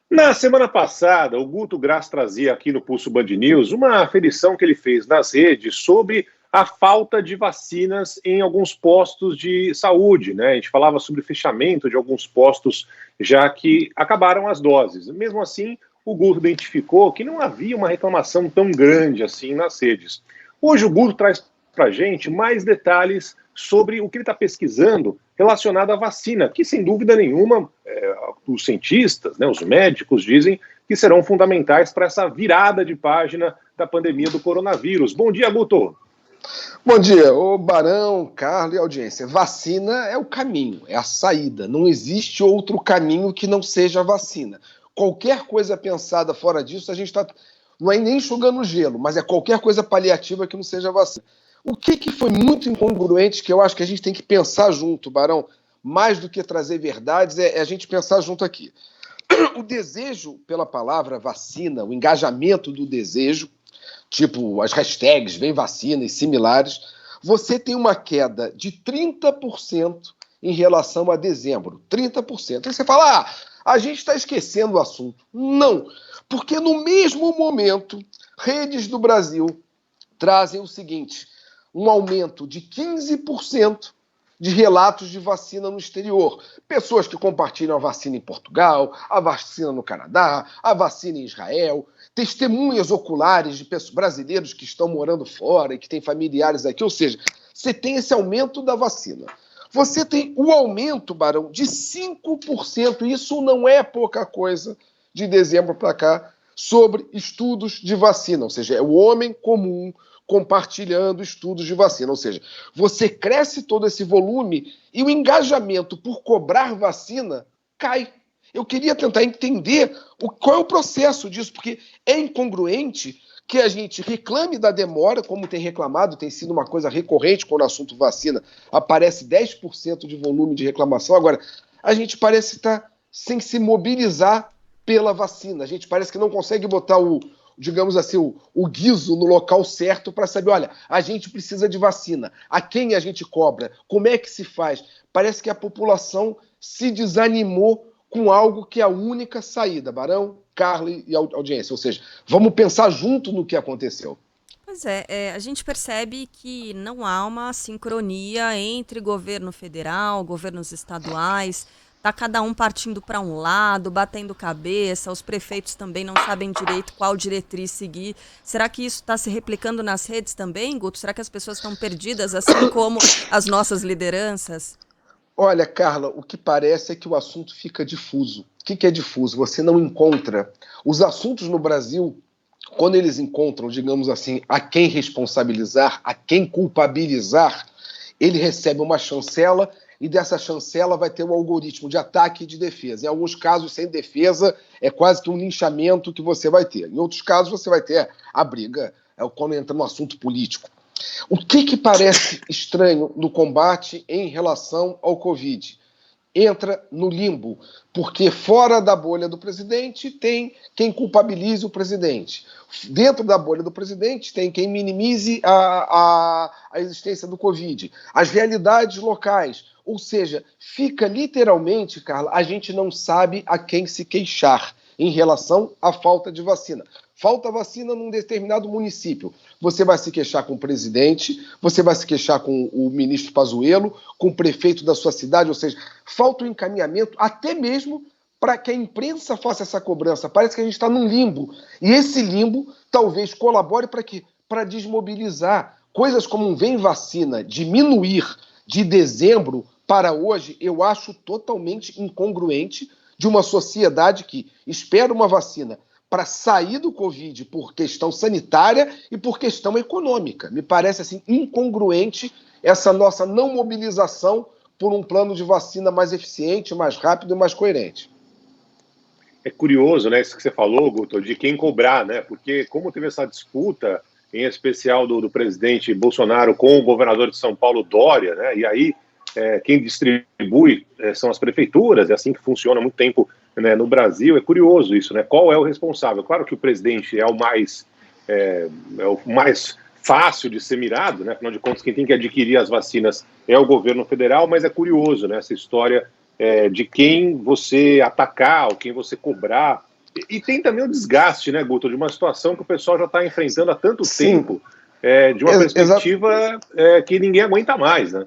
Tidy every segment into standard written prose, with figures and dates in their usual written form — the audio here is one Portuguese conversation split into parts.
Na semana passada, o Guto Graça trazia aqui no Pulso Band News uma aferição que ele fez nas redes sobre a falta de vacinas em alguns postos de saúde, né? A gente falava sobre o fechamento de alguns postos, já que acabaram as doses. Mesmo assim, o Guto identificou que não havia uma reclamação tão grande assim nas redes. Hoje o Guto traz para a gente mais detalhes sobre o que ele está pesquisando relacionado à vacina, que sem dúvida nenhuma os cientistas, né, os médicos dizem que serão fundamentais para essa virada de página da pandemia do coronavírus. Bom dia, Guto. Bom dia, ô Barão, Carlos e audiência. Vacina é o caminho, é a saída. Não existe outro caminho que não seja a vacina. Qualquer coisa pensada fora disso, a gente está... Não é nem enxugando gelo, mas é qualquer coisa paliativa que não seja vacina. O que foi muito incongruente, que eu acho que a gente tem que pensar junto, Barão, mais do que trazer verdades, é a gente pensar junto aqui. O desejo pela palavra vacina, o engajamento do desejo, tipo as hashtags Vem Vacina e similares, você tem uma queda de 30% em relação a dezembro. 30%. Aí você fala, a gente está esquecendo o assunto. Não, porque no mesmo momento, redes do Brasil trazem o seguinte, um aumento de 15% de relatos de vacina no exterior. Pessoas que compartilham a vacina em Portugal, a vacina no Canadá, a vacina em Israel, testemunhas oculares de brasileiros que estão morando fora e que têm familiares aqui. Ou seja, você tem esse aumento da vacina. Você tem o aumento, Barão, de 5%, isso não é pouca coisa, de dezembro para cá, sobre estudos de vacina. Ou seja, é o homem comum compartilhando estudos de vacina. Ou seja, você cresce todo esse volume e o engajamento por cobrar vacina cai. Eu queria tentar entender qual é o processo disso, porque é incongruente que a gente reclame da demora, como tem reclamado, tem sido uma coisa recorrente quando o assunto vacina aparece 10% de volume de reclamação. Agora, a gente parece estar sem se mobilizar pela vacina. A gente parece que não consegue botar digamos assim, o guiso no local certo para saber, olha, a gente precisa de vacina, a quem a gente cobra, como é que se faz? Parece que a população se desanimou com algo que é a única saída, Barão, Carlos e audiência, ou seja, vamos pensar junto no que aconteceu. Pois é, a gente percebe que não há uma sincronia entre governo federal, governos estaduais. Tá cada um partindo para um lado, batendo cabeça, os prefeitos também não sabem direito qual diretriz seguir. Será que isso está se replicando nas redes também, Guto? Será que as pessoas estão perdidas, assim como as nossas lideranças? Olha, Carla, o que parece é que o assunto fica difuso. O que é difuso? Você não encontra. Os assuntos no Brasil, quando eles encontram, digamos assim, a quem responsabilizar, a quem culpabilizar, ele recebe uma chancela e dessa chancela vai ter um algoritmo de ataque e de defesa. Em alguns casos, sem defesa, é quase que um linchamento que você vai ter. Em outros casos, você vai ter a briga, quando entra no assunto político. O que parece estranho no combate em relação ao Covid? Entra no limbo, porque fora da bolha do presidente tem quem culpabilize o presidente. Dentro da bolha do presidente tem quem minimize a existência do Covid. As realidades locais, ou seja, fica literalmente, Carla, a gente não sabe a quem se queixar em relação à falta de vacina. Falta vacina num determinado município. Você vai se queixar com o presidente, você vai se queixar com o ministro Pazuello, com o prefeito da sua cidade, ou seja, falta o encaminhamento até mesmo para que a imprensa faça essa cobrança. Parece que a gente está num limbo. E esse limbo talvez colabore para quê? Para desmobilizar. Coisas como um Vem Vacina diminuir de dezembro para hoje, eu acho totalmente incongruente de uma sociedade que espera uma vacina para sair do Covid por questão sanitária e por questão econômica. Me parece assim incongruente essa nossa não mobilização por um plano de vacina mais eficiente, mais rápido e mais coerente. É curioso, né, isso que você falou, Guto, de quem cobrar, né? Porque como teve essa disputa, em especial do presidente Bolsonaro com o governador de São Paulo, Dória, né? E aí quem distribui são as prefeituras, é assim que funciona há muito tempo, né, no Brasil. É curioso isso, né? Qual é o responsável? Claro que o presidente é o mais fácil de ser mirado, né? Afinal de contas, quem tem que adquirir as vacinas é o governo federal, mas é curioso, né, essa história de quem você atacar ou quem você cobrar E tem também o desgaste, né, Guto, de uma situação que o pessoal já está enfrentando há tanto tempo, de uma perspectiva que ninguém aguenta mais, né?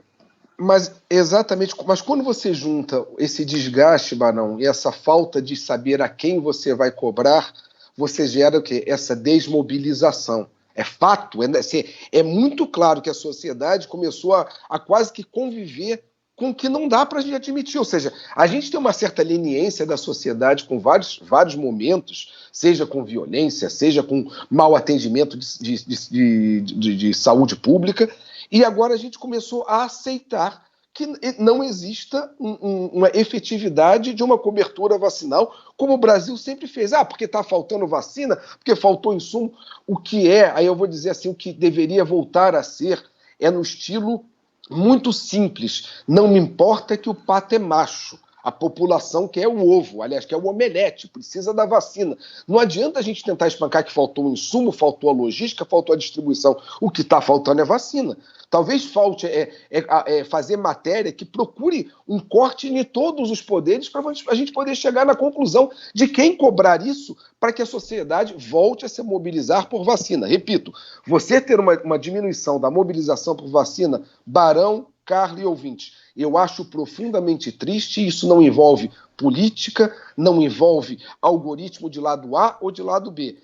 Mas exatamente, mas quando você junta esse desgaste, Barão, e essa falta de saber a quem você vai cobrar, você gera o quê? Essa desmobilização. É fato, é muito claro que a sociedade começou a quase que conviver com o que não dá para a gente admitir. Ou seja, a gente tem uma certa leniência da sociedade com vários momentos, seja com violência, seja com mau atendimento de saúde pública, e agora a gente começou a aceitar que não exista uma efetividade de uma cobertura vacinal, como o Brasil sempre fez. Porque está faltando vacina, porque faltou insumo. O que aí eu vou dizer assim, o que deveria voltar a ser é no estilo muito simples. Não me importa que o pato é macho. A população quer o ovo, aliás, quer o omelete, precisa da vacina. Não adianta a gente tentar espancar que faltou o insumo, faltou a logística, faltou a distribuição. O que está faltando é vacina. Talvez falte fazer matéria que procure um corte em todos os poderes para a gente poder chegar na conclusão de quem cobrar isso para que a sociedade volte a se mobilizar por vacina. Repito, você ter uma diminuição da mobilização por vacina, Barão, Carlos e ouvintes, eu acho profundamente triste. Isso não envolve política, não envolve algoritmo de lado A ou de lado B.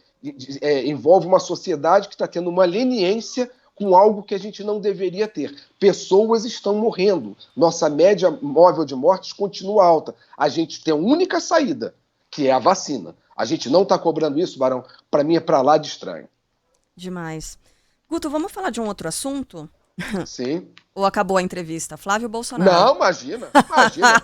Envolve uma sociedade que está tendo uma leniência com algo que a gente não deveria ter. Pessoas estão morrendo. Nossa média móvel de mortes continua alta. A gente tem a única saída, que é a vacina. A gente não está cobrando isso, Barão. Para mim é para lá de estranho. Demais. Guto, vamos falar de um outro assunto? Sim. Ou acabou a entrevista? Flávio Bolsonaro. Não, imagina, por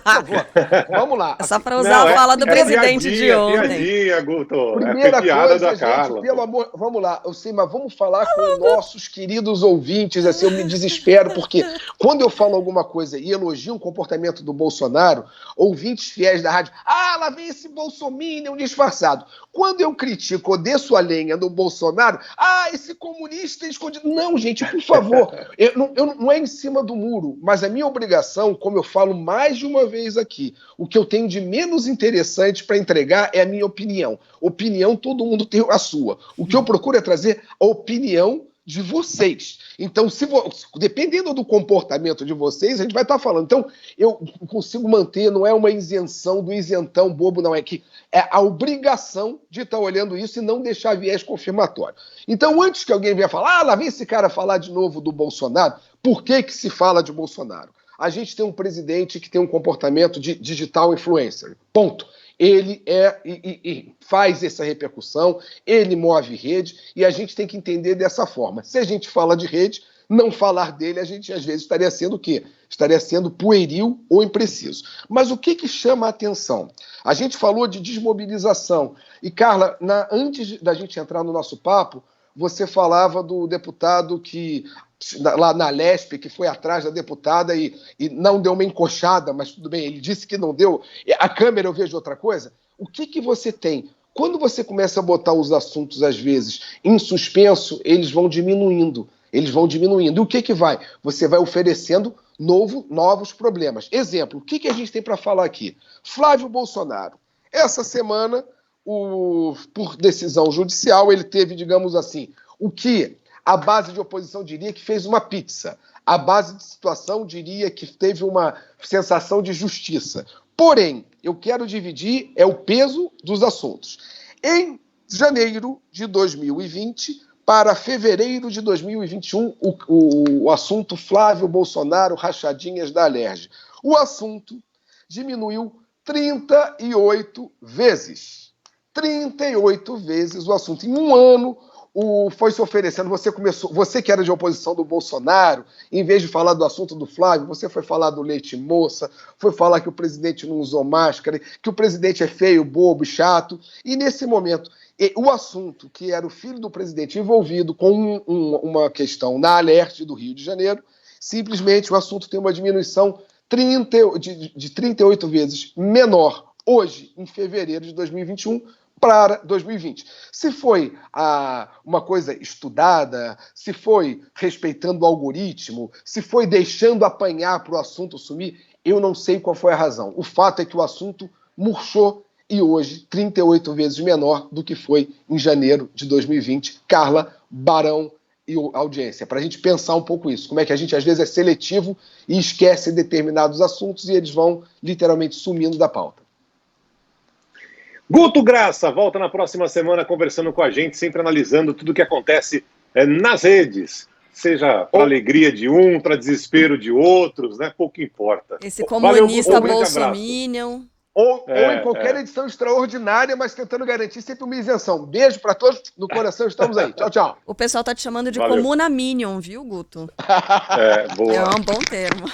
favor. Vamos lá. É só para usar a fala do presidente piadinha, de ontem. Piadinha, Guto. Primeira piada coisa, da gente, Carla. pelo amor, vamos lá, eu sei, mas vamos falar com nossos queridos ouvintes, assim, eu me desespero, porque quando eu falo alguma coisa e elogio o comportamento do Bolsonaro, ouvintes fiéis da rádio, lá vem esse bolsominion disfarçado. Quando eu critico ou desço a lenha do Bolsonaro, esse comunista escondido. Não, gente, por favor, não é em cima do muro, mas a minha obrigação, como eu falo mais de uma vez aqui, o que eu tenho de menos interessante para entregar é a minha opinião. Opinião, todo mundo tem a sua. O que eu procuro é trazer a opinião de vocês. Então, dependendo do comportamento de vocês, a gente vai estar falando. Então, eu consigo manter, não é uma isenção do isentão bobo, não, é que é a obrigação de estar olhando isso e não deixar viés confirmatório. Então, antes que alguém venha falar, lá vem esse cara falar de novo do Bolsonaro, por que se fala de Bolsonaro? A gente tem um presidente que tem um comportamento de digital influencer. Ponto. Ele faz essa repercussão, ele move rede, e a gente tem que entender dessa forma. Se a gente fala de rede, não falar dele, a gente às vezes estaria sendo o quê? Estaria sendo pueril ou impreciso. Mas o que chama a atenção? A gente falou de desmobilização. E, Carla, antes da gente entrar no nosso papo, você falava do deputado que lá na Lespe, que foi atrás da deputada e não deu uma encoxada, mas tudo bem, ele disse que não deu. A câmera eu vejo outra coisa. O que você tem? Quando você começa a botar os assuntos, às vezes, em suspenso, eles vão diminuindo. Eles vão diminuindo. E o que vai? Você vai oferecendo novos problemas. Exemplo, o que a gente tem para falar aqui? Flávio Bolsonaro. Essa semana, por decisão judicial, ele teve, digamos assim, o que a base de oposição diria que fez uma pizza. A base de situação diria que teve uma sensação de justiça. Porém, eu quero dividir o peso dos assuntos. Em janeiro de 2020 para fevereiro de 2021, o assunto Flávio Bolsonaro, rachadinhas da Alerj. O assunto diminuiu 38 vezes. 38 vezes o assunto. Em um ano, foi se oferecendo, você que era de oposição do Bolsonaro, em vez de falar do assunto do Flávio, você foi falar do leite moça, foi falar que o presidente não usou máscara, que o presidente é feio, bobo, chato, e nesse momento, o assunto que era o filho do presidente envolvido com uma questão na Alerj do Rio de Janeiro, simplesmente o assunto tem uma diminuição de 38 vezes menor hoje, em fevereiro de 2021, para 2020. Se foi uma coisa estudada, se foi respeitando o algoritmo, se foi deixando apanhar para o assunto sumir, eu não sei qual foi a razão. O fato é que o assunto murchou e hoje 38 vezes menor do que foi em janeiro de 2020. Carla, Barão e audiência, para a gente pensar um pouco isso, como é que a gente às vezes é seletivo e esquece determinados assuntos e eles vão literalmente sumindo da pauta. Guto Graça volta na próxima semana conversando com a gente, sempre analisando tudo o que acontece nas redes, seja para alegria de um, para desespero de outros, né? Pouco importa. Esse comunista Valeu, Guto, bolsominion. Ou em qualquer edição extraordinária, mas tentando garantir sempre uma isenção. Beijo para todos, no coração estamos aí. Tchau, tchau. O pessoal tá te chamando de Valeu. comuna minion, viu, Guto? Boa. É um bom termo.